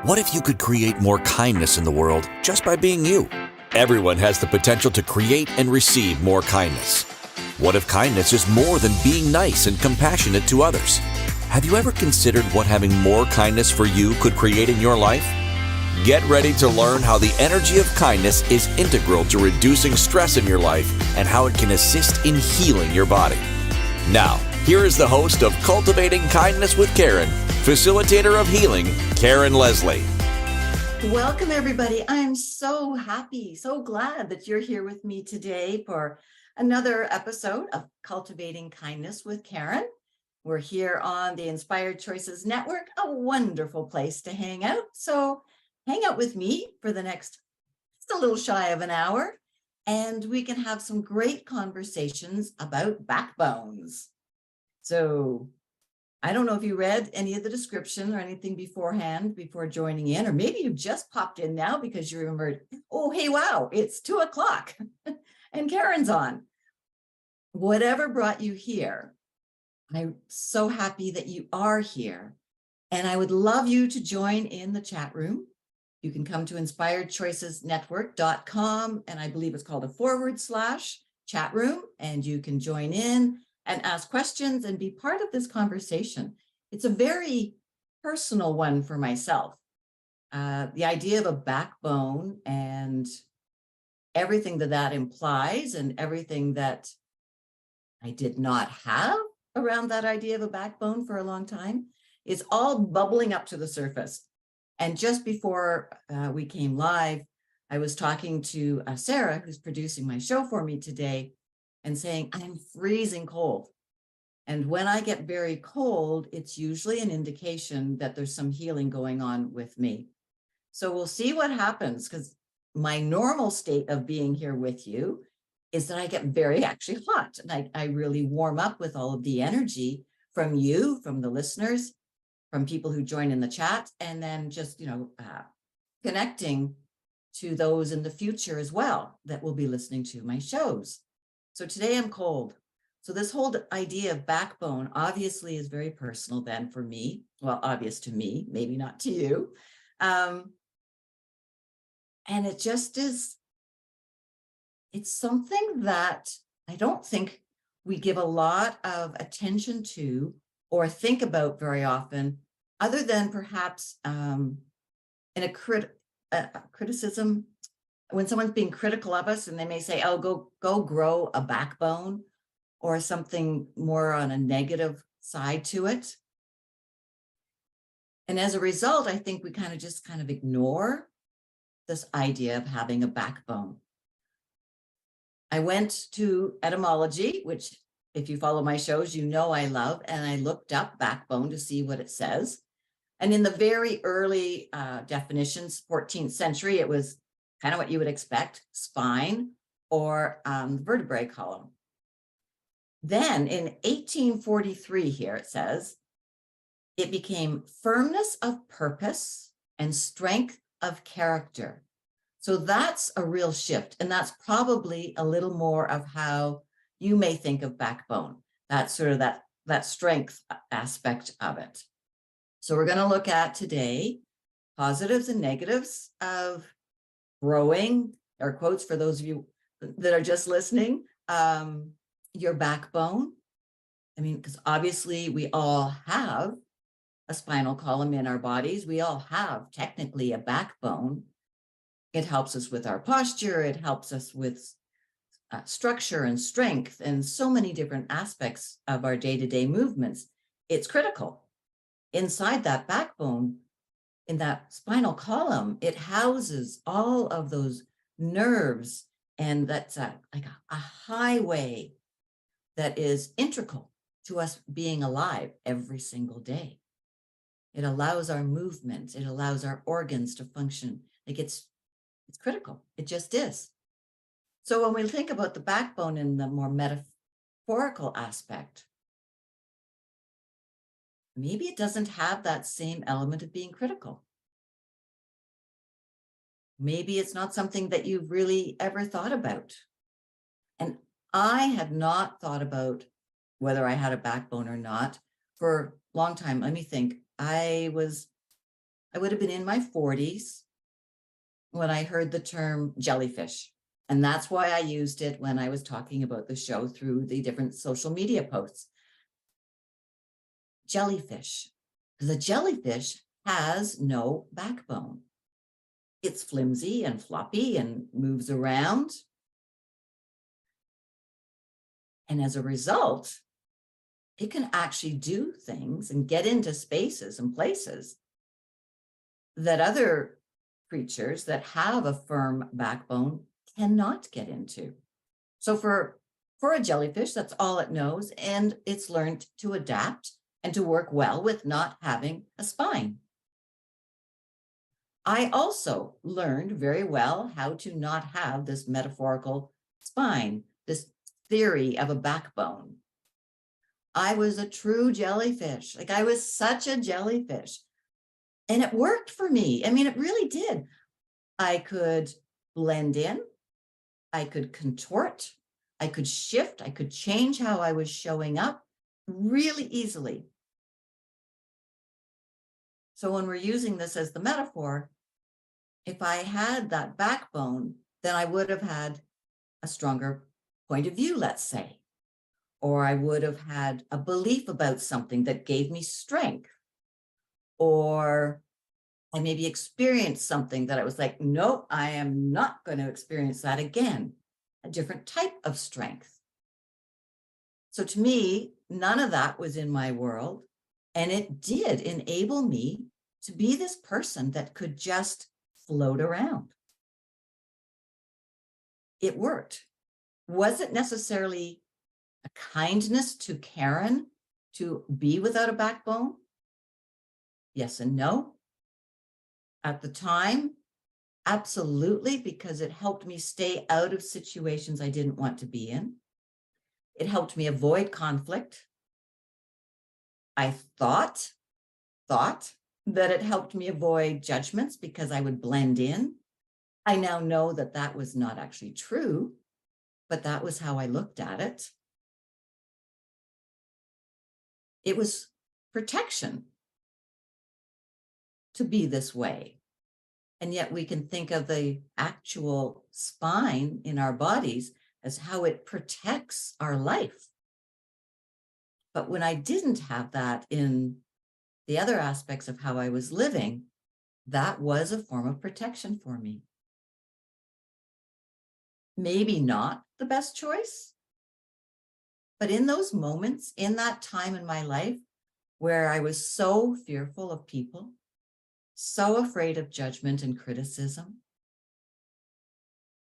What if you could create more kindness in the world just by being you? Everyone has the potential to create and receive more kindness. What if kindness is more than being nice and compassionate to others? Have you ever considered what having more kindness for you could create in your life? Get ready to learn how the energy of kindness is integral to reducing stress in your life and how it can assist in healing your body. Now, here is the host of Cultivating Kindness with Karen, facilitator of healing, Karen Leslie. Welcome, everybody. I'm so happy, so glad that you're here with me today for another episode of Cultivating Kindness with Karen. We're here on the Inspired Choices Network, a wonderful place to hang out. So hang out with me for the next, just a little shy of an hour, and we can have some great conversations about backbones. So I don't know if you read any of the description or anything beforehand before joining in, or maybe you just popped in now because you remembered, oh, hey, wow, it's 2:00 and Karen's on. Whatever brought you here, I'm so happy that you are here. And I would love you to join in the chat room. You can come to inspiredchoicesnetwork.com, and I believe it's called a /chat room, and you can join in and ask questions and be part of this conversation. It's a very personal one for myself. The idea of a backbone and everything that implies and everything that I did not have around that idea of a backbone for a long time is all bubbling up to the surface. And just before we came live, I was talking to Sarah, who's producing my show for me today, and saying, I'm freezing cold. And when I get very cold, it's usually an indication that there's some healing going on with me. So we'll see what happens, because my normal state of being here with you is that I get very actually hot. And I really warm up with all of the energy from you, from the listeners, from people who join in the chat, and then just, connecting to those in the future as well that will be listening to my shows. So today I'm cold. So this whole idea of backbone obviously is very personal then for me. Well, obvious to me, maybe not to you. And it just is, it's something that I don't think we give a lot of attention to or think about very often, other than perhaps in a criticism. When someone's being critical of us and they may say, oh, go grow a backbone, or something more on a negative side to it. And as a result, I think we kind of ignore this idea of having a backbone. I went to etymology, which if you follow my shows, you know I love, and I looked up backbone to see what it says. And in the very early definitions, 14th century, it was kind of what you would expect, spine or vertebrae column. Then in 1843 here, it says, it became firmness of purpose and strength of character. So that's a real shift. And that's probably a little more of how you may think of backbone. That's sort of that strength aspect of it. So we're going to look at today positives and negatives of growing, air quotes for those of you that are just listening, your backbone. I mean, because obviously we all have a spinal column in our bodies. We all have technically a backbone. It helps us with our posture. It helps us with structure and strength and so many different aspects of our day-to-day movements. It's critical. Inside that backbone, in that spinal column, it houses all of those nerves, and that's like a highway that is integral to us being alive every single day. It allows our movement. It allows our organs to function. Like it's critical. It just is. So when we think about the backbone in the more metaphorical aspect, maybe it doesn't have that same element of being critical. Maybe it's not something that you've really ever thought about. And I had not thought about whether I had a backbone or not for a long time. Let me think. I I would have been in my 40s when I heard the term jellyfish. And that's why I used it when I was talking about the show through the different social media posts. Jellyfish. The jellyfish has no backbone. It's flimsy and floppy and moves around. And as a result, it can actually do things and get into spaces and places that other creatures that have a firm backbone cannot get into. So for a jellyfish, that's all it knows, and it's learned to adapt and to work well with not having a spine. I also learned very well how to not have this metaphorical spine, this theory of a backbone. I was a true jellyfish. Like, I was such a jellyfish. And it worked for me. I mean, it really did. I could blend in, I could contort, I could shift, I could change how I was showing up really easily. So when we're using this as the metaphor, if I had that backbone, then I would have had a stronger point of view, let's say, or I would have had a belief about something that gave me strength, or I maybe experienced something that I was like, nope, I am not going to experience that again, a different type of strength. So to me, none of that was in my world. And it did enable me to be this person that could just float around. It worked. Was it necessarily a kindness to Karen to be without a backbone? Yes and no. At the time, absolutely, because it helped me stay out of situations I didn't want to be in. It helped me avoid conflict. I thought that it helped me avoid judgments because I would blend in. I now know that that was not actually true, but that was how I looked at it. It was protection to be this way. And yet we can think of the actual spine in our bodies as how it protects our life. But when I didn't have that in the other aspects of how I was living, that was a form of protection for me. Maybe not the best choice, but in those moments, in that time in my life where I was so fearful of people, so afraid of judgment and criticism,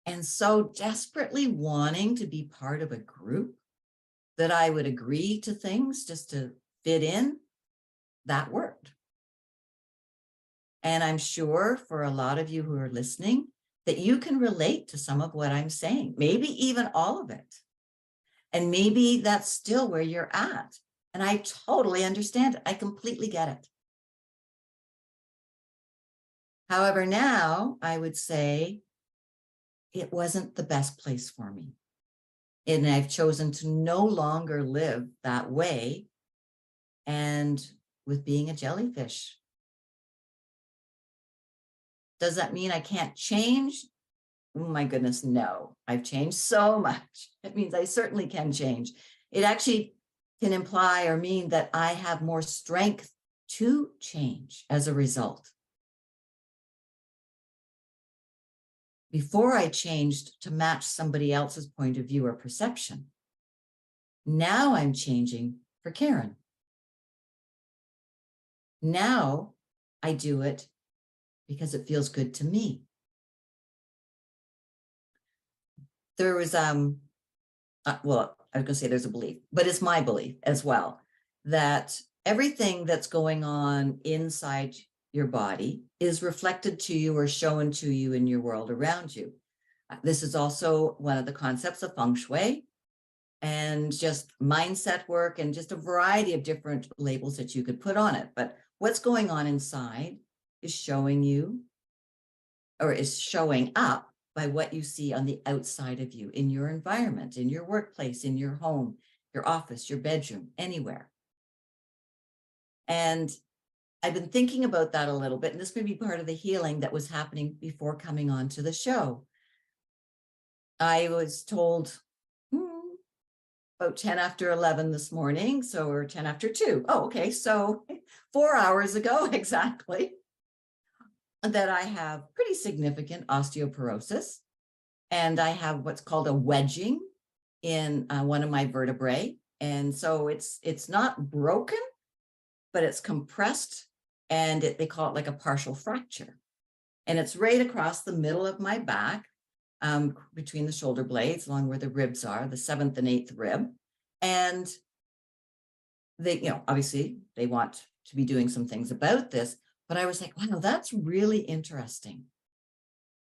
and so desperately wanting to be part of a group that I would agree to things just to fit in, that worked. And I'm sure for a lot of you who are listening that you can relate to some of what I'm saying, maybe even all of it. And maybe that's still where you're at. And I totally understand it. I completely get it. However, now I would say it wasn't the best place for me. And I've chosen to no longer live that way and with being a jellyfish. Does that mean I can't change? Oh my goodness, no. I've changed so much. It means I certainly can change. It actually can imply or mean that I have more strength to change as a result. Before I changed to match somebody else's point of view or perception. Now I'm changing for Karen. Now I do it because it feels good to me. There was, well, I was going to say there's a belief, but it's my belief as well, that everything that's going on inside your body is reflected to you or shown to you in your world around you. This is also one of the concepts of feng shui and just mindset work and just a variety of different labels that you could put on it. But what's going on inside is showing you or is showing up by what you see on the outside of you, in your environment, in your workplace, in your home, your office, your bedroom, anywhere. And I've been thinking about that a little bit, and this may be part of the healing that was happening before coming on to the show. I was told about 10 after 11 this morning, so or 10 after 2. Oh, okay, so 4 hours ago exactly, that I have pretty significant osteoporosis, and I have what's called a wedging in one of my vertebrae. And so it's not broken, but it's compressed, and they call it like a partial fracture. And it's right across the middle of my back, between the shoulder blades, along where the ribs are, the 7th and 8th rib. And they, obviously they want to be doing some things about this, but I was like, wow, that's really interesting.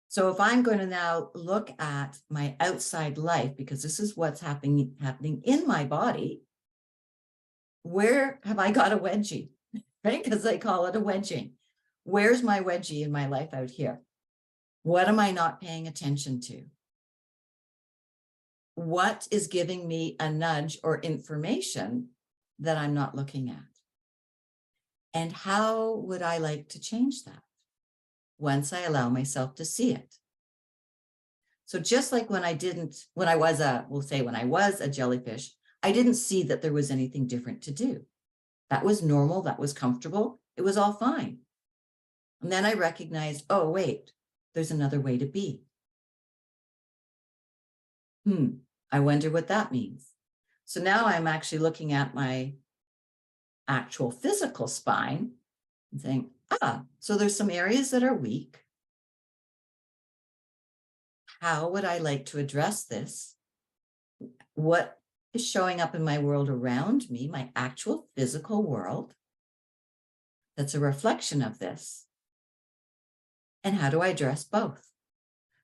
So if I'm going to now look at my outside life, because this is what's happening in my body, where have I got a wedgie, right? Because they call it a wedging. Where's my wedgie in my life out here? What am I not paying attention to? What is giving me a nudge or information that I'm not looking at? And how would I like to change that once I allow myself to see it? So just like when I was a jellyfish, I didn't see that there was anything different to do. That was normal, that was comfortable, it was all fine. And then I recognized, oh, wait, there's another way to be. I wonder what that means. So now I'm actually looking at my actual physical spine and saying, so there's some areas that are weak. How would I like to address this? What is showing up in my world around me, my actual physical world, that's a reflection of this? And how do I address both?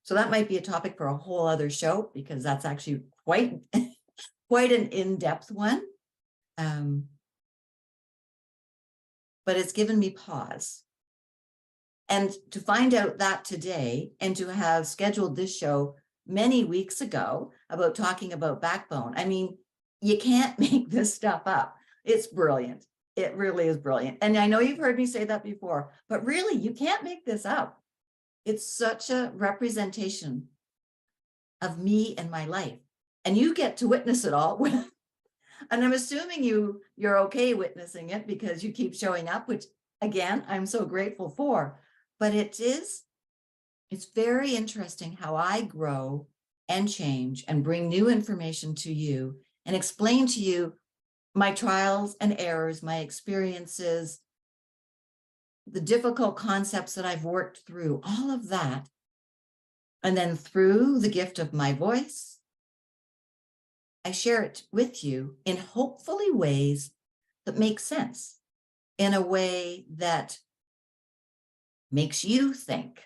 So that might be a topic for a whole other show, because that's actually quite an in-depth one. But it's given me pause. And to find out that today, and to have scheduled this show many weeks ago about talking about backbone, I mean, you can't make this stuff up. It's brilliant. It really is brilliant. And I know you've heard me say that before, but really, you can't make this up. It's such a representation of me and my life. And you get to witness it all. And I'm assuming you're okay witnessing it, because you keep showing up, which again, I'm so grateful for. But it's very interesting how I grow and change and bring new information to you and explain to you my trials and errors, my experiences, the difficult concepts that I've worked through, all of that. And then through the gift of my voice, I share it with you in hopefully ways that make sense, in a way that makes you think,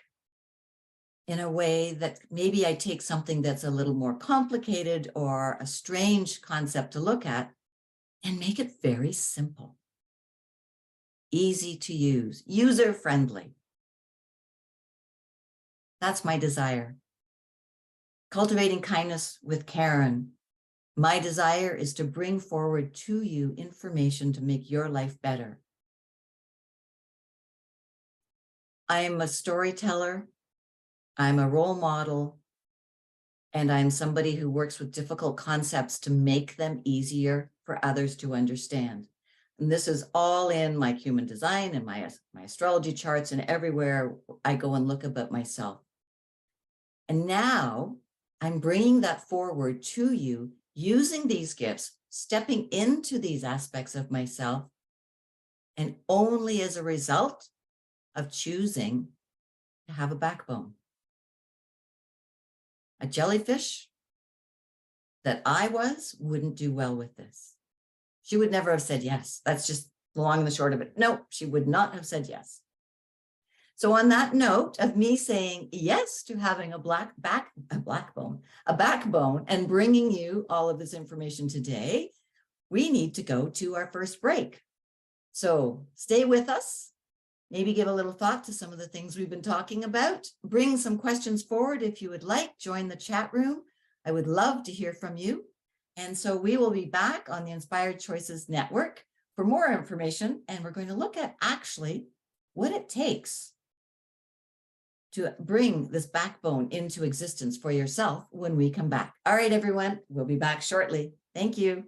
in a way that maybe I take something that's a little more complicated or a strange concept to look at and make it very simple, easy to use, user-friendly. That's my desire. Cultivating Kindness with Karen. My desire is to bring forward to you information to make your life better. I am a storyteller, I'm a role model, and I'm somebody who works with difficult concepts to make them easier for others to understand. And this is all in my human design and my astrology charts, and everywhere I go and look about myself. And now I'm bringing that forward to you using these gifts, stepping into these aspects of myself, and only as a result of choosing to have a backbone. A jellyfish that I was wouldn't do well with this. She would never have said yes. That's just the long and the short of it. No, she would not have said yes. So on that note of me saying yes to having a backbone, and bringing you all of this information today, we need to go to our first break. So stay with us. Maybe give a little thought to some of the things we've been talking about. Bring some questions forward if you would like. Join the chat room. I would love to hear from you. And so we will be back on the Inspired Choices Network for more information, and we're going to look at actually what it takes to bring this backbone into existence for yourself when we come back. All right, everyone, we'll be back shortly. Thank you.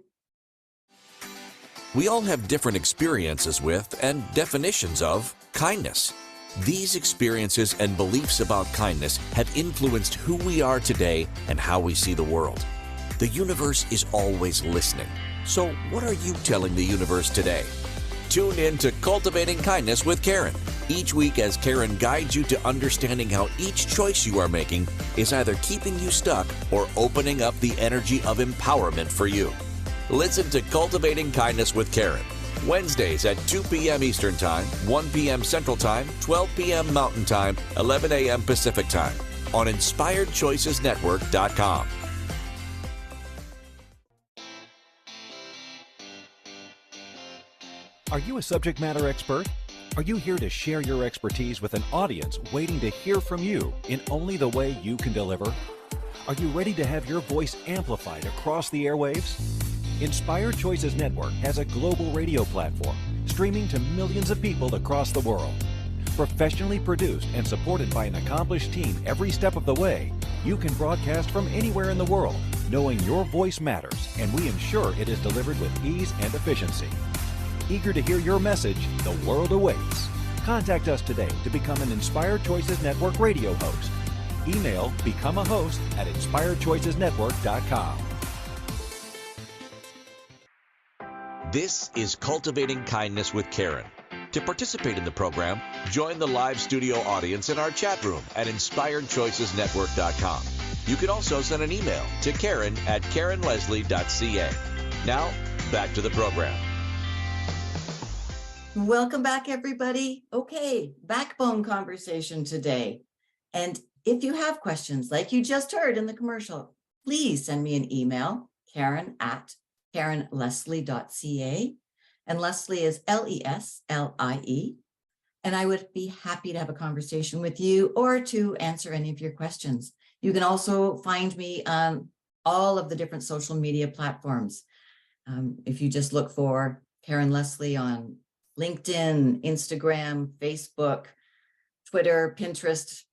We all have different experiences with and definitions of kindness. These experiences and beliefs about kindness have influenced who we are today and how we see the world. The universe is always listening. So what are you telling the universe today? Tune in to Cultivating Kindness with Karen each week as Karen guides you to understanding how each choice you are making is either keeping you stuck or opening up the energy of empowerment for you. Listen to Cultivating Kindness with Karen, Wednesdays at 2 p.m. Eastern Time, 1 p.m. Central Time, 12 p.m. Mountain Time, 11 a.m. Pacific Time on InspiredChoicesNetwork.com. Are you a subject matter expert? Are you here to share your expertise with an audience waiting to hear from you in only the way you can deliver? Are you ready to have your voice amplified across the airwaves? Inspired Choices Network has a global radio platform streaming to millions of people across the world. Professionally produced and supported by an accomplished team every step of the way, you can broadcast from anywhere in the world, knowing your voice matters, and we ensure it is delivered with ease and efficiency. Eager to hear your message, the world awaits. Contact us today to become an Inspired Choices Network radio host. Email become a host at InspiredChoicesNetwork.com. This is Cultivating Kindness with Karen. To participate in the program, join the live studio audience in our chat room at InspiredChoicesNetwork.com. You can also send an email to Karen@KarenLeslie.ca. Now, back to the program. Welcome back, everybody. Okay, backbone conversation today. And if you have questions, like you just heard in the commercial, please send me an email, Karen@KarenLeslie.ca. And Leslie is Leslie. And I would be happy to have a conversation with you or to answer any of your questions. You can also find me on all of the different social media platforms. If you just look for Karen Leslie on LinkedIn, Instagram, Facebook, Twitter, Pinterest.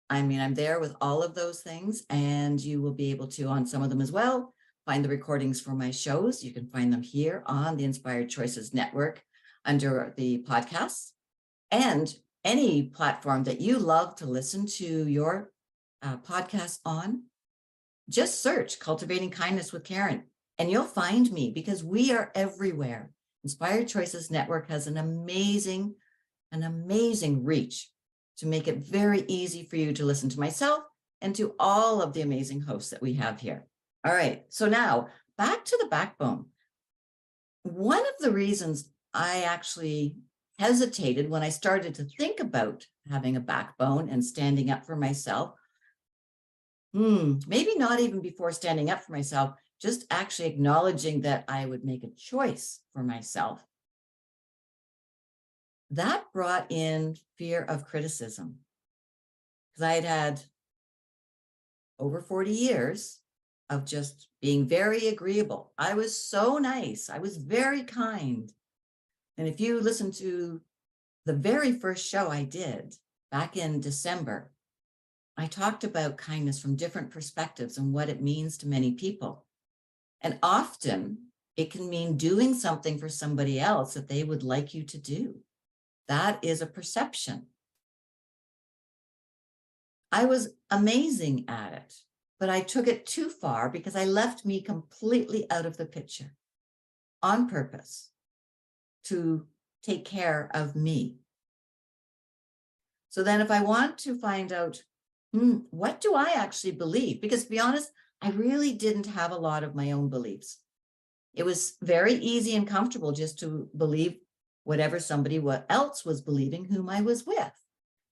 I'm there with all of those things, and you will be able to, on some of them as well, find the recordings for my shows. You can find them here on the Inspired Choices Network under the podcasts, and any platform that you love to listen to your podcast on. Just search Cultivating Kindness with Karen, and you'll find me because we are everywhere. Inspired Choices Network has an amazing reach to make it very easy for you to listen to myself and to all of the amazing hosts that we have here. All right, so now back to the backbone. One of the reasons I actually hesitated when I started to think about having a backbone and standing up for myself, maybe not even before standing up for myself, just actually acknowledging that I would make a choice for myself, that brought in fear of criticism. Because I had over 40 years of just being very agreeable. I was so nice. I was very kind. And if you listen to the very first show I did back in December, I talked about kindness from different perspectives and what it means to many people. And often it can mean doing something for somebody else that they would like you to do. That is a perception. I was amazing at it, but I took it too far because I left me completely out of the picture on purpose to take care of me. So then if I want to find out, what do I actually believe? Because to be honest, I really didn't have a lot of my own beliefs. It was very easy and comfortable just to believe whatever somebody else was believing whom I was with.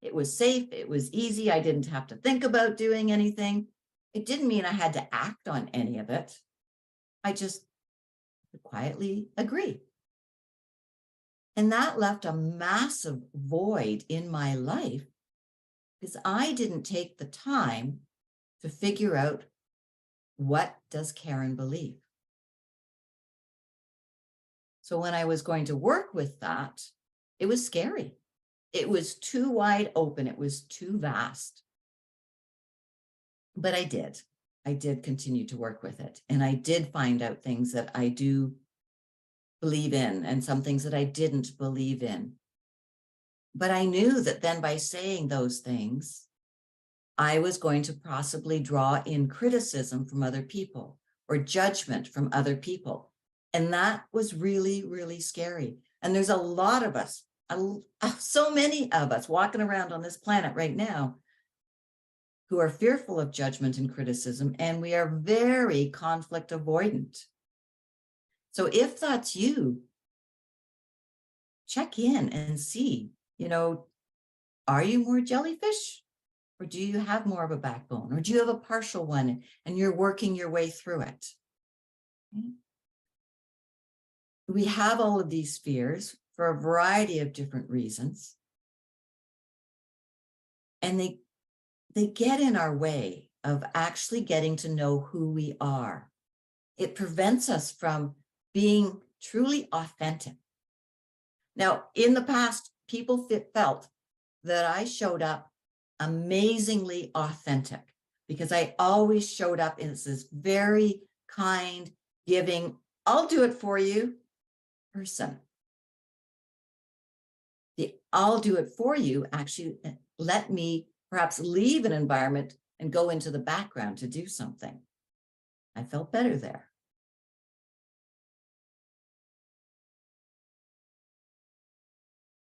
It was safe. It was easy. I didn't have to think about doing anything. It didn't mean I had to act on any of it. I just would quietly agree. And that left a massive void in my life because I didn't take the time to figure out, what does Karen believe? So when I was going to work with that, it was scary. It was too wide open. It was too vast. But I did continue to work with it. And I did find out things that I do believe in and some things that I didn't believe in. But I knew that then by saying those things, I was going to possibly draw in criticism from other people or judgment from other people. And that was really, really scary. And there's a lot of us, so many of us walking around on this planet right now who are fearful of judgment and criticism, and we are very conflict avoidant. So if that's you, check in and see, are you more jellyfish? Or do you have more of a backbone? Or do you have a partial one and you're working your way through it? We have all of these fears for a variety of different reasons. And they get in our way of actually getting to know who we are. It prevents us from being truly authentic. Now, in the past, people felt that I showed up amazingly authentic because I always showed up as this very kind, giving, I'll do it for you person. The I'll do it for you actually let me perhaps leave an environment and go into the background to do something. I felt better there.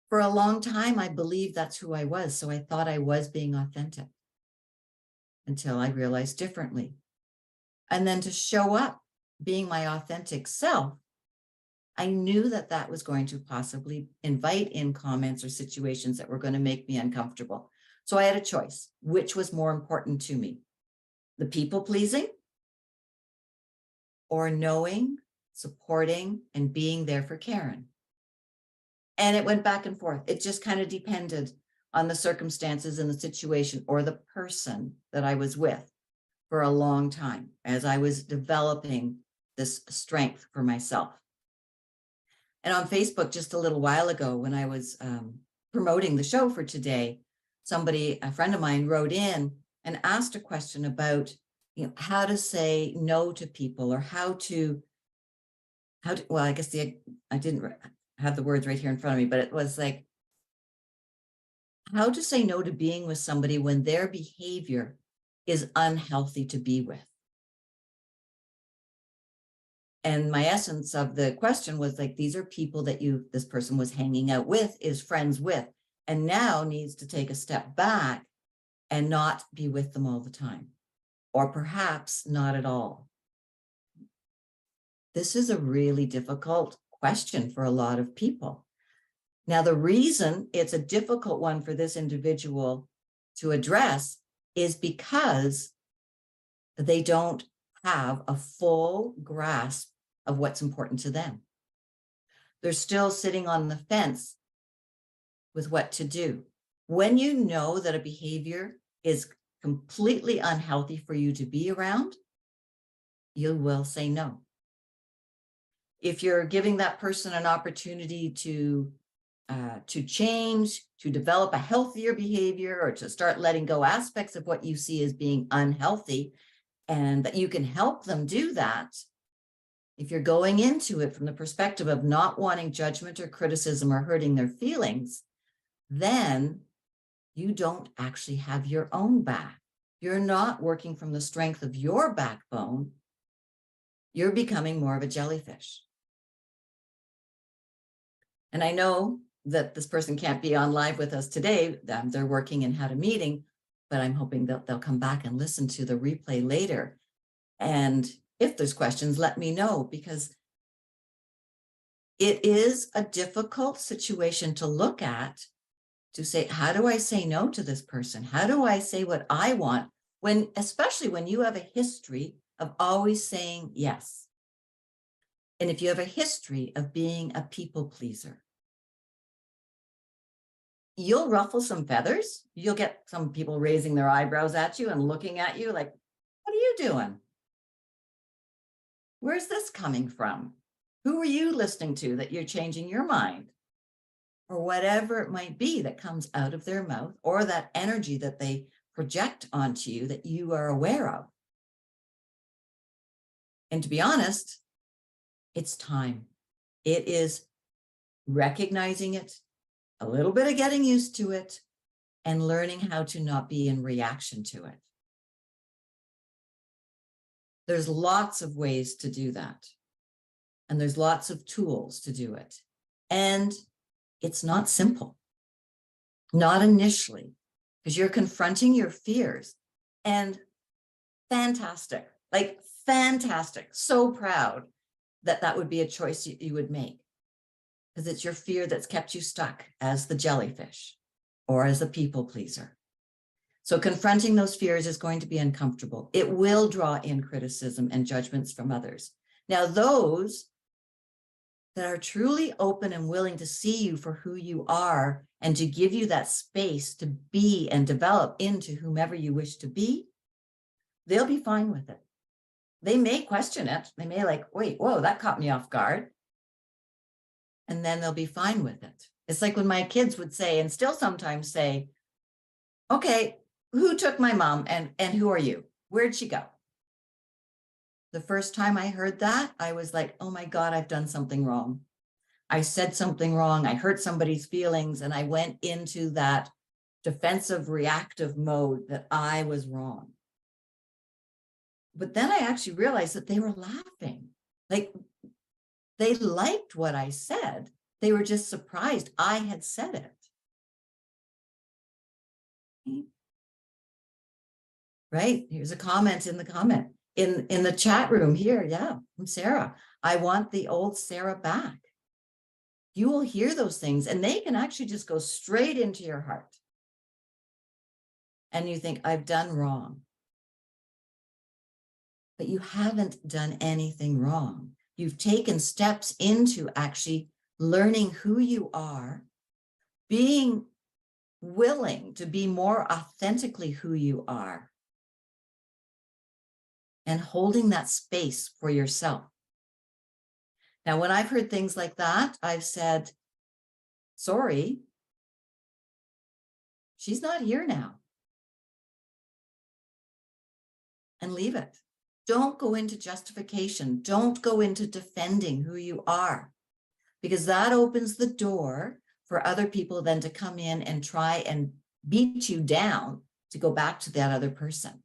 For a long time, I believed that's who I was, so I thought I was being authentic until I realized differently. And then to show up being my authentic self, I knew that that was going to possibly invite in comments or situations that were going to make me uncomfortable. So I had a choice, which was more important to me, the people pleasing or knowing, supporting, and being there for Karen. And it went back and forth. It just kind of depended on the circumstances and the situation or the person that I was with for a long time as I was developing this strength for myself. And on Facebook, just a little while ago, when I was promoting the show for today, a friend of mine wrote in and asked a question about, how to say no to people or well, I guess I didn't have the words right here in front of me, but it was like, how to say no to being with somebody when their behavior is unhealthy to be with. And my essence of the question was like, these are people that this person was hanging out with, is friends with, and now needs to take a step back and not be with them all the time, or perhaps not at all. This is a really difficult question for a lot of people. Now, the reason it's a difficult one for this individual to address is because they don't have a full grasp of what's important to them. They're still sitting on the fence with what to do. When you know that a behavior is completely unhealthy for you to be around, you will say no. If you're giving that person an opportunity to change, to develop a healthier behavior, or to start letting go aspects of what you see as being unhealthy, and that you can help them do that, if you're going into it from the perspective of not wanting judgment or criticism or hurting their feelings, then you don't actually have your own back. You're not working from the strength of your backbone. You're becoming more of a jellyfish. And I know that this person can't be on live with us today. They're working and had a meeting, but I'm hoping that they'll come back and listen to the replay later. And if there's questions, let me know, because it is a difficult situation to look at, to say, how do I say no to this person? How do I say what I want especially when you have a history of always saying yes? And if you have a history of being a people pleaser, you'll ruffle some feathers. You'll get some people raising their eyebrows at you and looking at you like, what are you doing? Where's this coming from? Who are you listening to that you're changing your mind? Or whatever it might be that comes out of their mouth, or that energy that they project onto you that you are aware of. And to be honest, it's time. It is recognizing it, a little bit of getting used to it, and learning how to not be in reaction to it. There's lots of ways to do that. And there's lots of tools to do it. And it's not simple. Not initially, because you're confronting your fears. And fantastic, like fantastic. So proud that that would be a choice you would make. Because it's your fear that's kept you stuck as the jellyfish or as a people pleaser. So confronting those fears is going to be uncomfortable. It will draw in criticism and judgments from others. Now, those that are truly open and willing to see you for who you are and to give you that space to be and develop into whomever you wish to be, they'll be fine with it. They may question it. They may like, wait, whoa, that caught me off guard. And then they'll be fine with it. It's like when my kids would say, and still sometimes say, okay, who took my mom and who are you? Where'd she go? The first time I heard that, I was like, oh my God, I've done something wrong. I said something wrong. I hurt somebody's feelings. And I went into that defensive, reactive mode that I was wrong. But then I actually realized that they were laughing. Like they liked what I said. They were just surprised I had said it. Right? Here's a comment in the comment. In the chat room here, yeah, from Sarah. I want the old Sarah back. You will hear those things and they can actually just go straight into your heart. And you think, I've done wrong. But you haven't done anything wrong. You've taken steps into actually learning who you are, being willing to be more authentically who you are, and holding that space for yourself. Now, when I've heard things like that, I've said, sorry, she's not here now. And leave it. Don't go into justification. Don't go into defending who you are, because that opens the door for other people then to come in and try and beat you down to go back to that other person.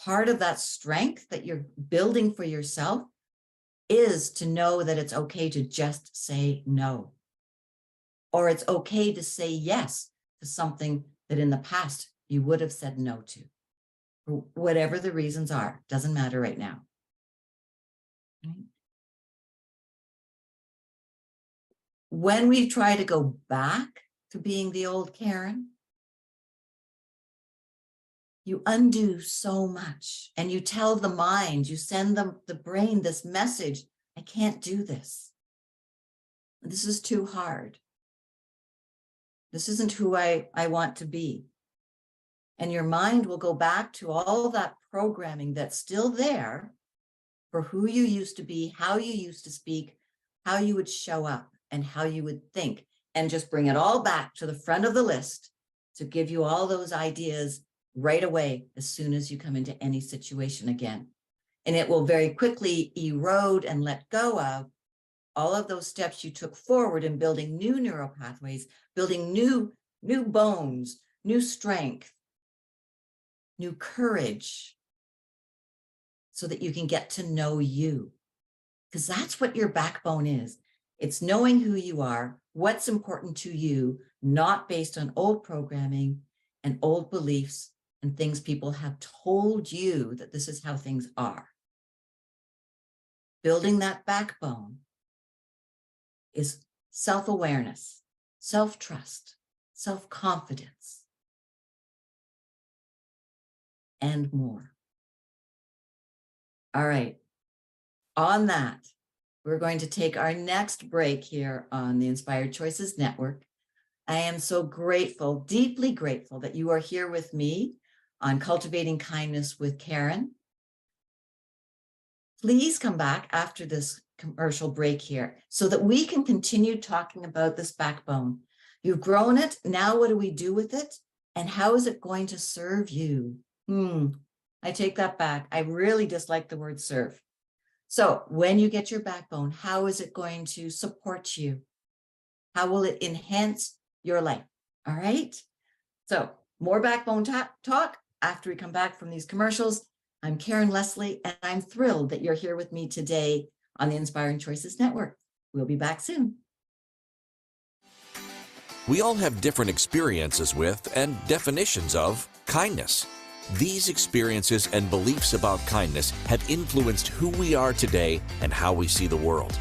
Part of that strength that you're building for yourself is to know that it's okay to just say no. Or it's okay to say yes to something that in the past you would have said no to. Whatever the reasons are, doesn't matter right now. Right? When we try to go back to being the old Karen, you undo so much and you tell the mind, you send the brain this message, I can't do this. This is too hard. This isn't who I want to be. And your mind will go back to all that programming that's still there for who you used to be, how you used to speak, how you would show up, and how you would think, and just bring it all back to the front of the list to give you all those ideas right away as soon as you come into any situation again. And it will very quickly erode and let go of all of those steps you took forward in building new neural pathways, building new bones, new strength, new courage, so that you can get to know you. Because that's what your backbone is. It's knowing who you are, what's important to you, not based on old programming and old beliefs and things people have told you that this is how things are. Building that backbone is self-awareness, self-trust, self-confidence, and more. All right. On that, we're going to take our next break here on the Inspired Choices Network. I am so grateful, deeply grateful that you are here with me on Cultivating Kindness with Karen. Please come back after this commercial break here so that we can continue talking about this backbone. You've grown it. Now, what do we do with it? And how is it going to serve you? I take that back. I really dislike the word serve. So when you get your backbone, how is it going to support you? How will it enhance your life? All right. So more backbone talk after we come back from these commercials. I'm Karen Leslie, and I'm thrilled that you're here with me today on the Inspiring Choices Network. We'll be back soon. We all have different experiences with and definitions of kindness. These experiences and beliefs about kindness have influenced who we are today and how we see the world.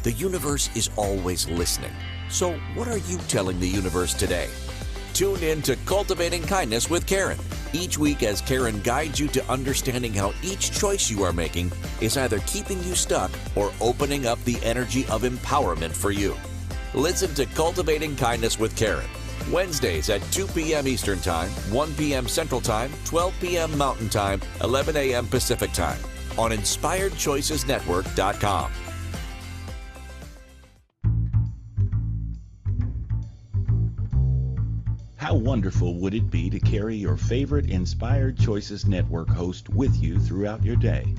The universe is always listening. So what are you telling the universe today? Tune in to Cultivating Kindness with Karen each week as Karen guides you to understanding how each choice you are making is either keeping you stuck or opening up the energy of empowerment for you. Listen to Cultivating Kindness with Karen, Wednesdays at 2 p.m. Eastern Time, 1 p.m. Central Time, 12 p.m. Mountain Time, 11 a.m. Pacific Time on InspiredChoicesNetwork.com. How wonderful would it be to carry your favorite Inspired Choices Network host with you throughout your day?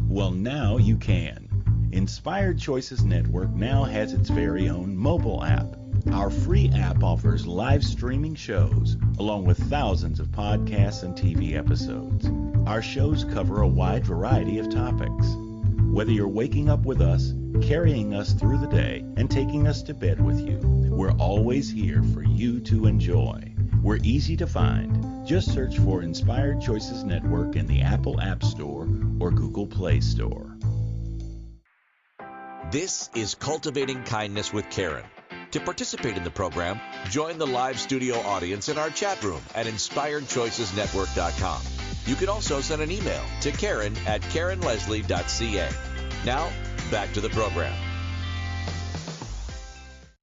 Well, now you can. Inspired Choices Network now has its very own mobile app. Our free app offers live streaming shows, along with thousands of podcasts and TV episodes. Our shows cover a wide variety of topics. Whether you're waking up with us, carrying us through the day, and taking us to bed with you, we're always here for you to enjoy. We're easy to find. Just search for Inspired Choices Network in the Apple App Store or Google Play Store. This is Cultivating Kindness with Karen. To participate in the program, join the live studio audience in our chat room at InspiredChoicesNetwork.com. You can also send an email to Karen@KarenLeslie.ca. Now, back to the program.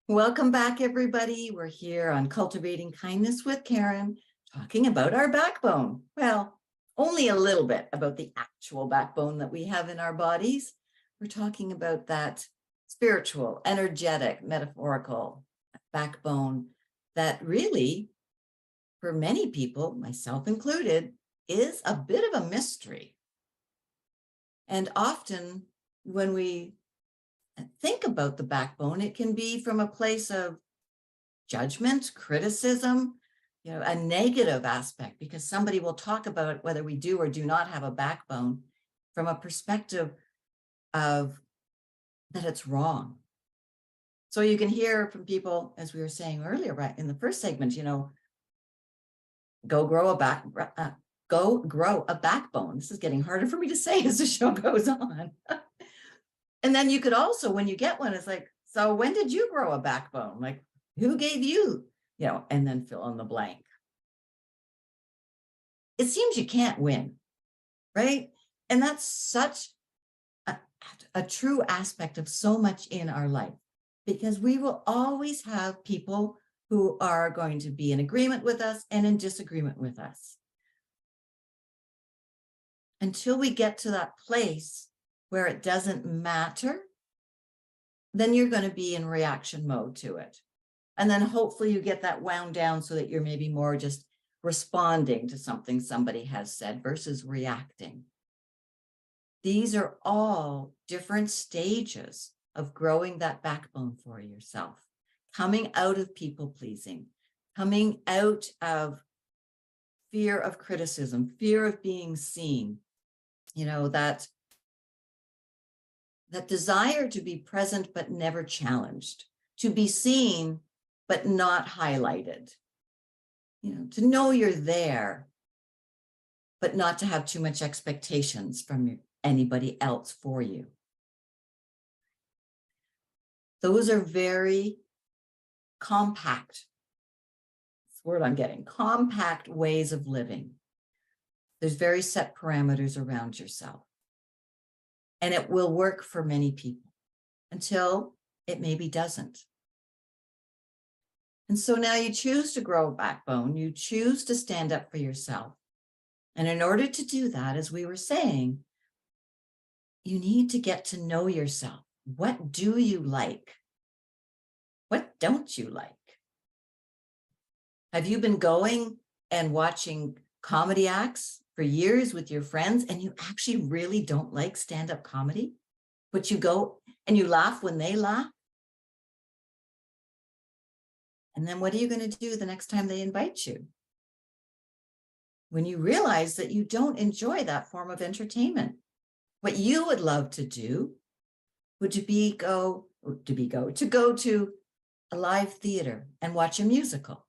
Welcome back, everybody. We're here on Cultivating Kindness with Karen, talking about our backbone. Well, only a little bit about the actual backbone that we have in our bodies. We're talking about that spiritual, energetic, metaphorical backbone that really, for many people, myself included, is a bit of a mystery. And often when we think about the backbone, it can be from a place of judgment, criticism, a negative aspect, because somebody will talk about whether we do or do not have a backbone from a perspective of that it's wrong. So you can hear from people, as we were saying earlier, right in the first segment, go grow a backbone. This is getting harder for me to say as the show goes on. And then you could also, when you get one, it's like, so when did you grow a backbone? Like, who gave you, and then fill in the blank. It seems you can't win, right? And that's such a true aspect of so much in our life, because we will always have people who are going to be in agreement with us and in disagreement with us. Until we get to that place where it doesn't matter, then you're going to be in reaction mode to it. And then hopefully you get that wound down so that you're maybe more just responding to something somebody has said versus reacting. These are all different stages of growing that backbone for yourself, coming out of people pleasing, coming out of fear of criticism, fear of being seen, that desire to be present but never challenged, to be seen but not highlighted, to know you're there, but not to have too much expectations from anybody else for you. Those are very compact, that's the word I'm getting, compact ways of living. There's very set parameters around yourself. And it will work for many people until it maybe doesn't. And so now you choose to grow a backbone, you choose to stand up for yourself. And in order to do that, as we were saying, you need to get to know yourself. What do you like? What don't you like? Have you been going and watching comedy acts for years with your friends and you actually really don't like stand-up comedy, but you go and you laugh when they laugh? And then what are you going to do the next time they invite you? When you realize that you don't enjoy that form of entertainment, what you would love to do would go to a live theater and watch a musical.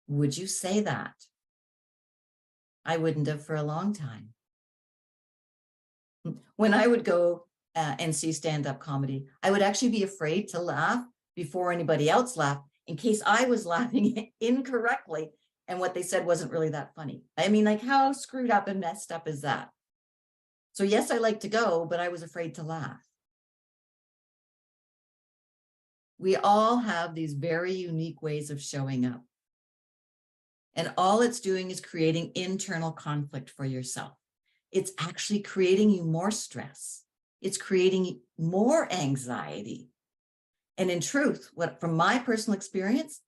Would you say that? I wouldn't have for a long time. When I would go and see stand-up comedy, I would actually be afraid to laugh before anybody else laughed in case I was laughing incorrectly and what they said wasn't really that funny. I mean, like, how screwed up and messed up is that? So yes, I like to go, but I was afraid to laugh. We all have these very unique ways of showing up. And all it's doing is creating internal conflict for yourself. It's actually creating you more stress. It's creating more anxiety. And in truth, from my personal experience,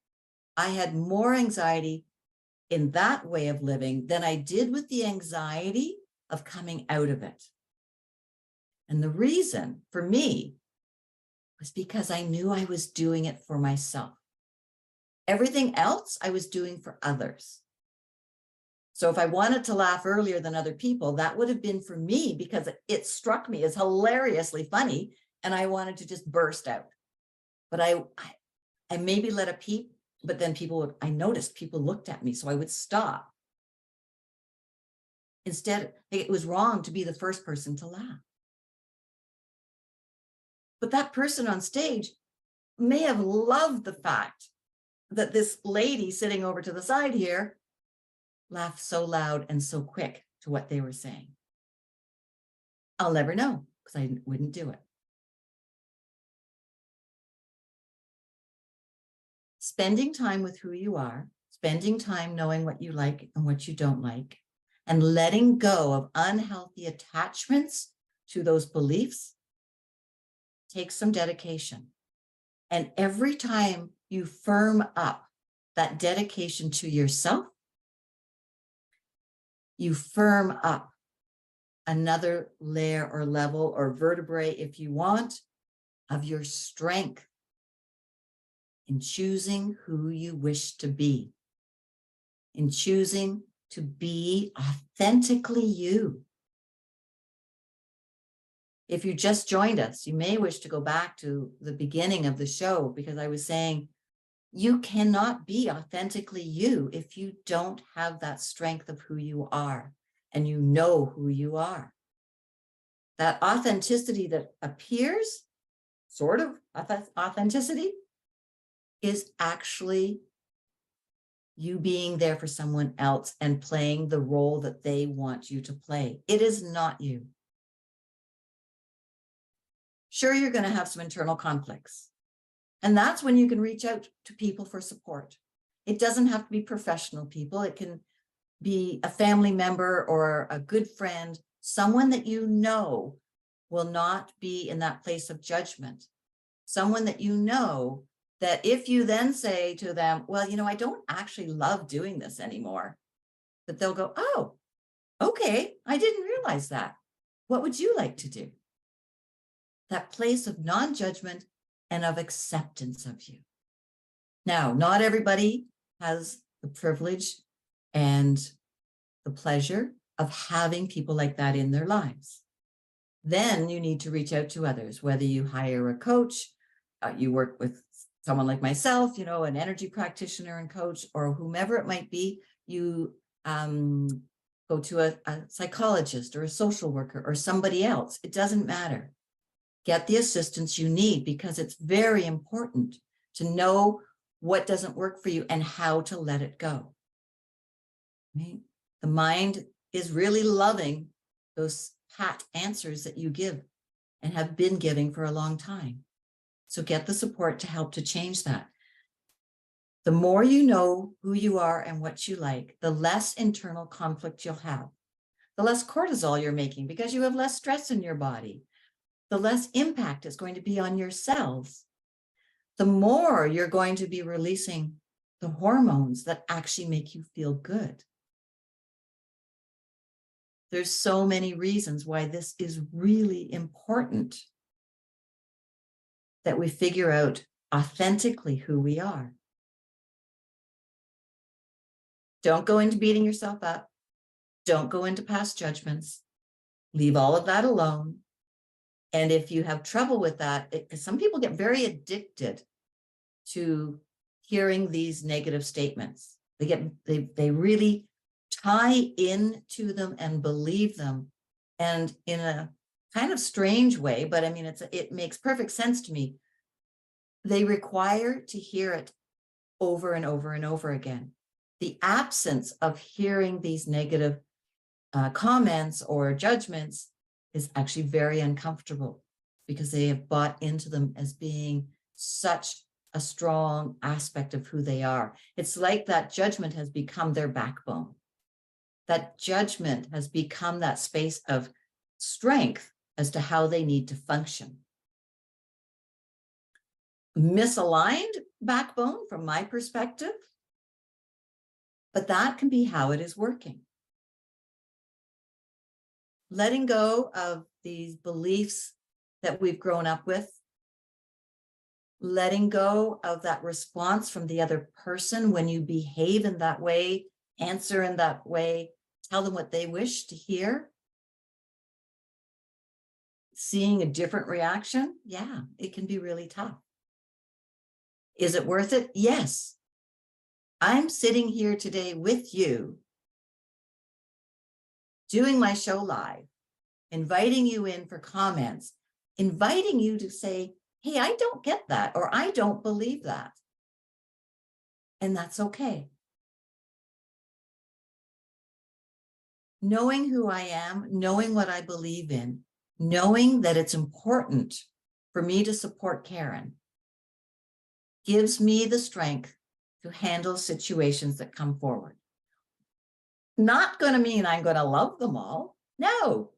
I had more anxiety in that way of living than I did with the anxiety of coming out of it. And the reason for me was because I knew I was doing it for myself. Everything else I was doing for others. So if I wanted to laugh earlier than other people, that would have been for me because it struck me as hilariously funny and I wanted to just burst out. But I maybe let a peep, but then I noticed people looked at me, so I would stop. Instead, it was wrong to be the first person to laugh. But that person on stage may have loved the fact that this lady sitting over to the side here laughed so loud and so quick to what they were saying. I'll never know because I wouldn't do it. Spending time with who you are, spending time knowing what you like and what you don't like, and letting go of unhealthy attachments to those beliefs takes some dedication. And every time you firm up that dedication to yourself, you firm up another layer or level or vertebrae, if you want, of your strength in choosing who you wish to be, in choosing to be authentically you. If you just joined us, you may wish to go back to the beginning of the show because I was saying you cannot be authentically you if you don't have that strength of who you are and you know who you are. That authenticity that appears, sort of authenticity, is actually you being there for someone else and playing the role that they want you to play. It is not you. Sure, you're going to have some internal conflicts. And that's when you can reach out to people for support. It doesn't have to be professional people. It can be a family member or a good friend, someone that you know will not be in that place of judgment. Someone that you know that if you then say to them, well, I don't actually love doing this anymore, that they'll go, oh, okay, I didn't realize that. What would you like to do? That place of non-judgment and of acceptance of you. Now, not everybody has the privilege and the pleasure of having people like that in their lives. Then you need to reach out to others, whether you hire a coach, you work with someone like myself, an energy practitioner and coach, or whomever it might be, you go to a psychologist or a social worker or somebody else. It doesn't matter. Get the assistance you need because it's very important to know what doesn't work for you and how to let it go. Right? The mind is really loving those pat answers that you give and have been giving for a long time. So get the support to help to change that. The more you know who you are and what you like, the less internal conflict you'll have. the less cortisol you're making because you have less stress in your body, the less impact it's going to be on your cells, the more you're going to be releasing the hormones that actually make you feel good. There's so many reasons why this is really important, that we figure out authentically who we are. Don't go into beating yourself up. Don't go into past judgments. Leave all of that alone. And if you have trouble with that, because some people get very addicted to hearing these negative statements. They really tie into them and believe them. And in a kind of strange way, but I mean, it makes perfect sense to me. They require to hear it over and over and over again. The absence of hearing these negative comments or judgments is actually very uncomfortable because they have bought into them as being such a strong aspect of who they are. It's like that judgment has become their backbone. That judgment has become that space of strength as to how they need to function. Misaligned backbone from my perspective, but that can be how it is working. Letting go of these beliefs that we've grown up with, letting go of that response from the other person when you behave in that way, answer in that way, tell them what they wish to hear. Seeing a different reaction, yeah, it can be really tough. Is it worth it? Yes. I'm sitting here today with you, doing my show live, inviting you in for comments, inviting you to say, hey, I don't get that, or I don't believe that. And that's okay. Knowing who I am, knowing what I believe in, knowing that it's important for me to support Karen gives me the strength to handle situations that come forward. Not going to mean I'm going to love them all. No.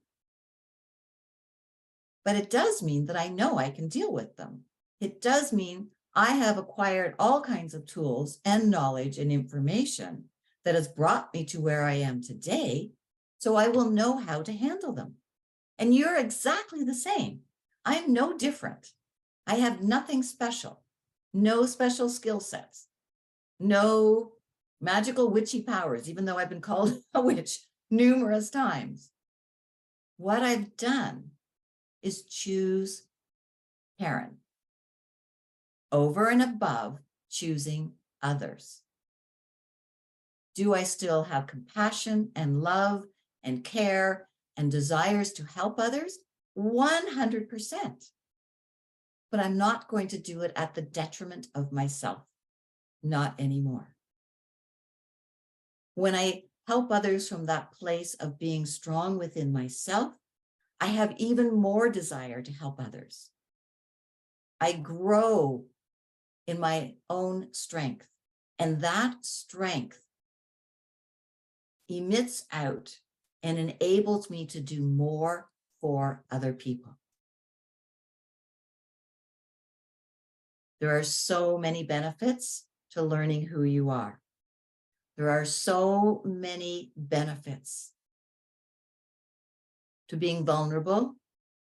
But it does mean that I know I can deal with them. It does mean I have acquired all kinds of tools and knowledge and information that has brought me to where I am today, so I will know how to handle them. And you're exactly the same. I'm no different. I have nothing special, no special skill sets, no magical witchy powers, even though I've been called a witch numerous times. What I've done is choose Karen over and above choosing others. Do I still have compassion and love and care and desires to help others? 100%. But I'm not going to do it at the detriment of myself. Not anymore. When I help others from that place of being strong within myself, I have even more desire to help others. I grow in my own strength, and that strength emits out and enables me to do more for other people. There are so many benefits to learning who you are. There are so many benefits to being vulnerable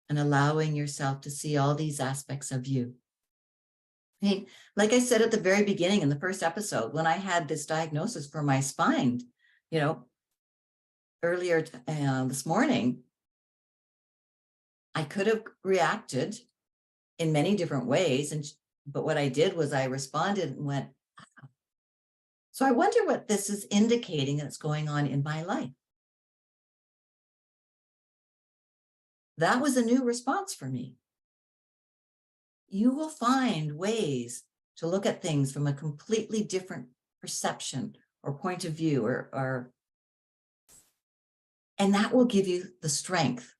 and allowing yourself to see all these aspects of you. I mean, like I said at the very beginning in the first episode, when I had this diagnosis for my spine, earlier this morning, I could have reacted in many different ways. But what I did was I responded and went, oh. So I wonder what this is indicating that's going on in my life. That was a new response for me. You will find ways to look at things from a completely different perception or point of view, and that will give you the strength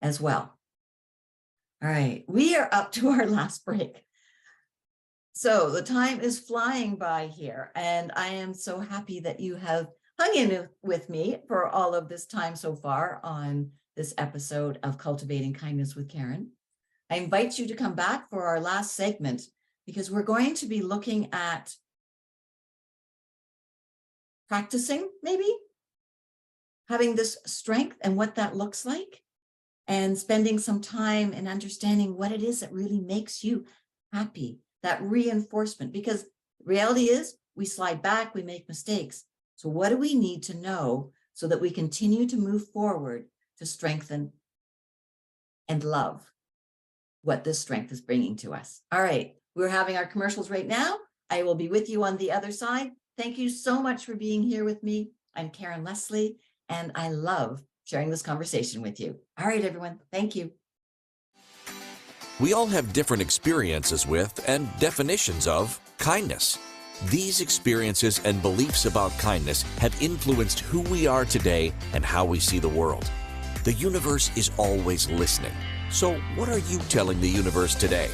as well. All right, we are up to our last break. So the time is flying by here, and I am so happy that you have hung in with me for all of this time so far on this episode of Cultivating Kindness with Karen. I invite you to come back for our last segment because we're going to be looking at practicing, maybe having this strength and what that looks like, and spending some time in understanding what it is that really makes you happy, that reinforcement, because the reality is we slide back, we make mistakes. So what do we need to know so that we continue to move forward to strengthen and love what this strength is bringing to us? All right, we're having our commercials right now. I will be with you on the other side. Thank you so much for being here with me. I'm Karen Leslie, and I love sharing this conversation with you. All right, everyone, thank you. We all have different experiences with and definitions of kindness. These experiences and beliefs about kindness have influenced who we are today and how we see the world. The universe is always listening. So what are you telling the universe today?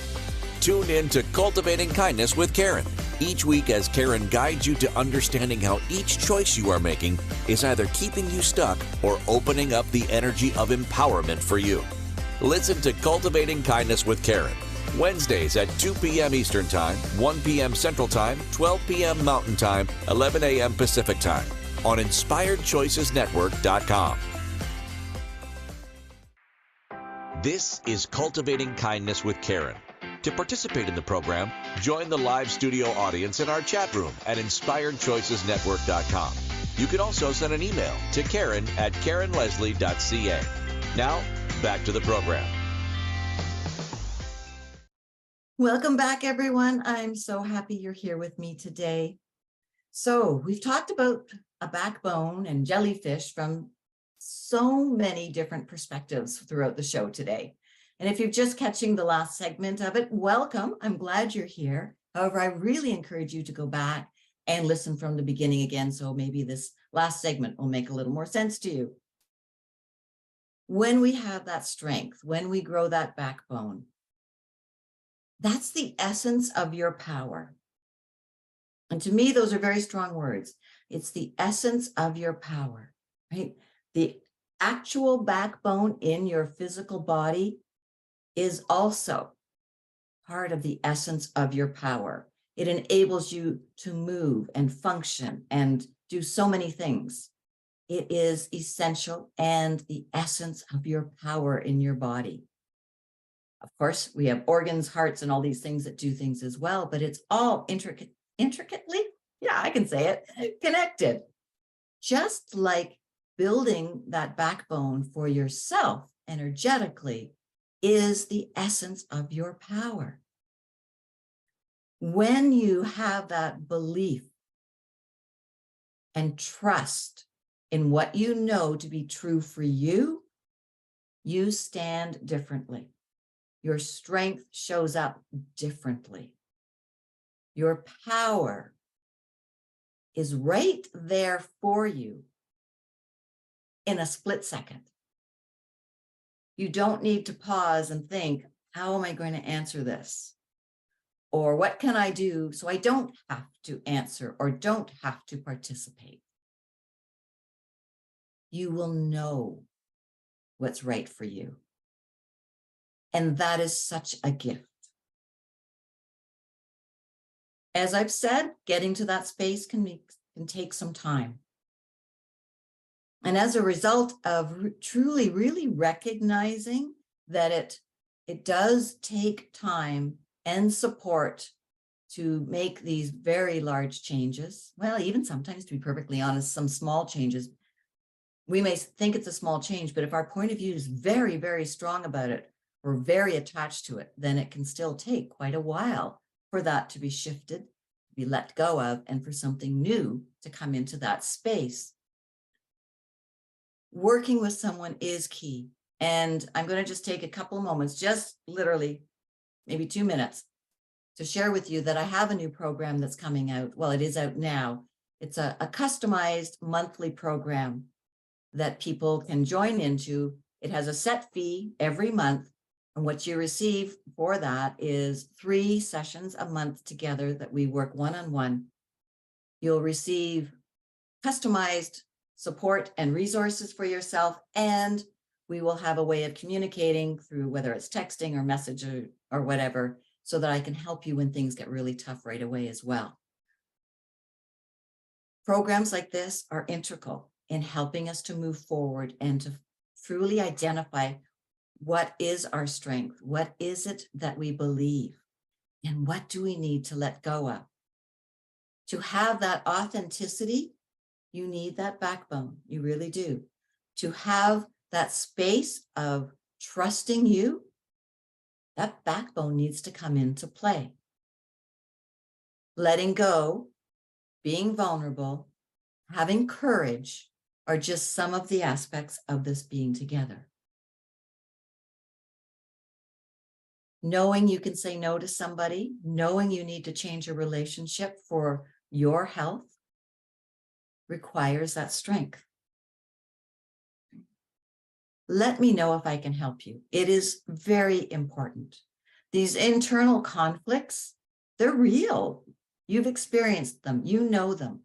Tune in to Cultivating Kindness with Karen each week as Karen guides you to understanding how each choice you are making is either keeping you stuck or opening up the energy of empowerment for you. Listen to Cultivating Kindness with Karen, Wednesdays at 2 p.m. Eastern Time, 1 p.m. Central Time, 12 p.m. Mountain Time, 11 a.m. Pacific Time on InspiredChoicesNetwork.com. This is Cultivating Kindness with Karen. To participate in the program, join the live studio audience in our chat room at InspiredChoicesNetwork.com. You can also send an email to Karen@KarenLeslie.ca. Now, back to the program. Welcome back, everyone. I'm so happy you're here with me today. So we've talked about a backbone and jellyfish from so many different perspectives throughout the show today. And if you're just catching the last segment of it, welcome. I'm glad you're here. However, I really encourage you to go back and listen from the beginning again. So maybe this last segment will make a little more sense to you. When we have that strength, when we grow that backbone, that's the essence of your power. And to me, those are very strong words. It's the essence of your power, right? The actual backbone in your physical body is also part of the essence of your power. It enables you to move and function and do so many things. It is essential and the essence of your power in your body. Of course, we have organs, hearts, and all these things that do things as well, but it's all intricately, yeah, I can say it, connected. Just like building that backbone for yourself energetically is the essence of your power. When you have that belief and trust in what you know to be true for you, you stand differently. Your strength shows up differently. Your power is right there for you in a split second. You don't need to pause and think, how am I going to answer this? Or what can I do so I don't have to answer or don't have to participate? You will know what's right for you. And that is such a gift. As I've said, getting to that space can take some time. And as a result of truly, really recognizing that it does take time and support to make these very large changes, well, even sometimes, to be perfectly honest, some small changes, we may think it's a small change, but if our point of view is very, very strong about it, or very attached to it, then it can still take quite a while for that to be shifted, to be let go of, and for something new to come into that space. Working with someone is key. And I'm going to just take a couple of moments, just literally maybe 2 minutes, to share with you that I have a new program that's coming out. Well, it is out now. It's a customized monthly program that people can join into. It has a set fee every month. And what you receive for that is 3 sessions a month together that we work one-on-one. You'll receive customized support and resources for yourself, and we will have a way of communicating through whether it's texting or message or whatever, so that I can help you when things get really tough right away as well. Programs like this are integral in helping us to move forward and to truly identify what is our strength, what is it that we believe, and what do we need to let go of. To have that authenticity, you need that backbone. You really do. To have that space of trusting you, that backbone needs to come into play. Letting go, being vulnerable, having courage are just some of the aspects of this being together. Knowing you can say no to somebody, knowing you need to change a relationship for your health requires that strength. Let me know if I can help you. It is very important. These internal conflicts, they're real. You've experienced them, you know them,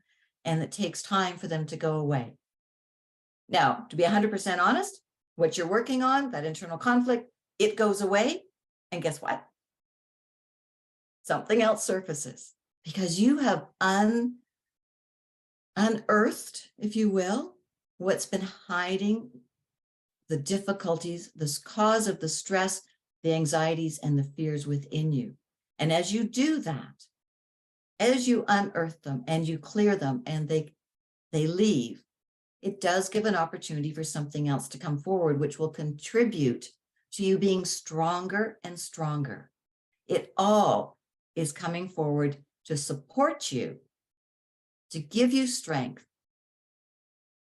and it takes time for them to go away. Now, to be 100% honest, what you're working on, that internal conflict, it goes away, and guess what? Something else surfaces because you have unearthed, if you will, what's been hiding the difficulties, this cause of the stress, the anxieties, and the fears within you. And as you do that, as you unearth them and you clear them and they leave, it does give an opportunity for something else to come forward, which will contribute to you being stronger and stronger. It all is coming forward to support you, to give you strength,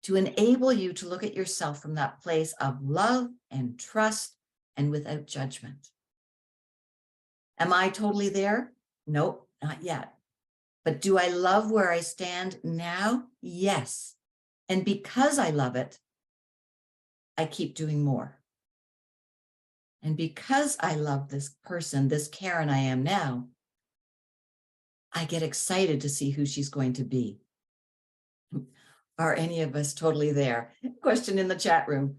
to enable you to look at yourself from that place of love and trust and without judgment. Am I totally there? Nope, not yet. But do I love where I stand now? Yes. And because I love it, I keep doing more. And because I love this person, this Karen I am now, I get excited to see who she's going to be. Are any of us totally there? Question in the chat room.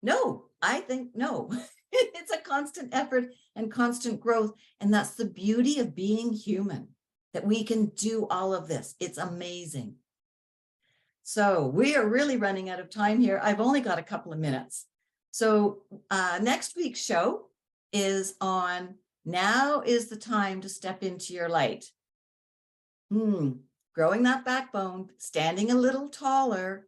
No, I think no. It's a constant effort and constant growth. And that's the beauty of being human, that we can do all of this. It's amazing. So we are really running out of time here. I've only got a couple of minutes. So next week's show is on now is the time to step into your light. Growing that backbone, standing a little taller.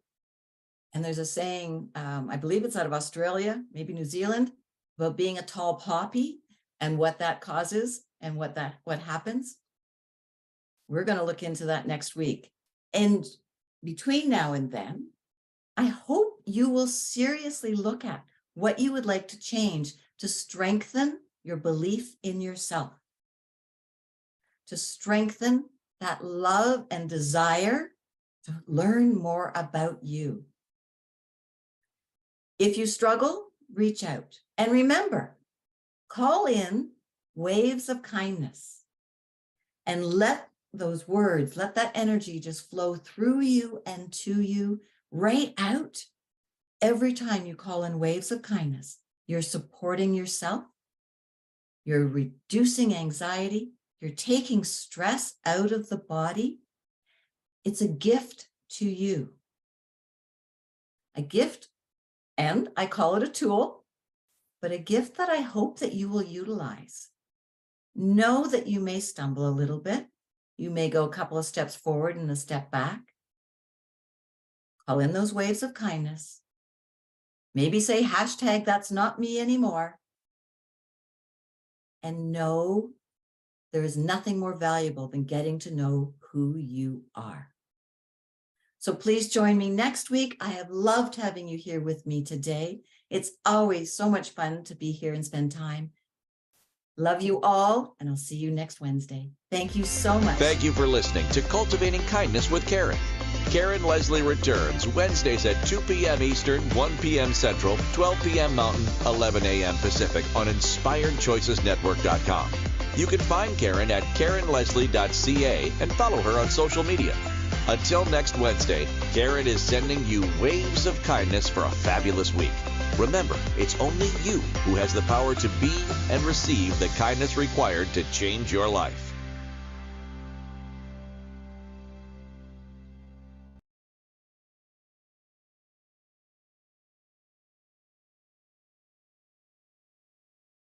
And there's a saying, I believe it's out of Australia, maybe New Zealand, about being a tall poppy and what that causes and what happens. We're going to look into that next week. And between now and then, I hope you will seriously look at what you would like to change to strengthen your belief in yourself, to strengthen that love and desire to learn more about you. If you struggle, reach out. And remember, call in waves of kindness and let those words, let that energy just flow through you and to you right out. Every time you call in waves of kindness, you're supporting yourself, you're reducing anxiety, you're taking stress out of the body. It's a gift to you. A gift, and I call it a tool, but a gift that I hope that you will utilize. Know that you may stumble a little bit. You may go a couple of steps forward and a step back. Call in those waves of kindness. Maybe say hashtag that's not me anymore. And know there is nothing more valuable than getting to know who you are. So please join me next week. I have loved having you here with me today. It's always so much fun to be here and spend time. Love you all, and I'll see you next Wednesday. Thank you so much. Thank you for listening to Cultivating Kindness with Karen. Karen Leslie returns Wednesdays at 2 p.m. Eastern, 1 p.m. Central, 12 p.m. Mountain, 11 a.m. Pacific on InspiredChoicesNetwork.com. You can find Karen at KarenLeslie.ca and follow her on social media. Until next Wednesday, Karen is sending you waves of kindness for a fabulous week. Remember, it's only you who has the power to be and receive the kindness required to change your life.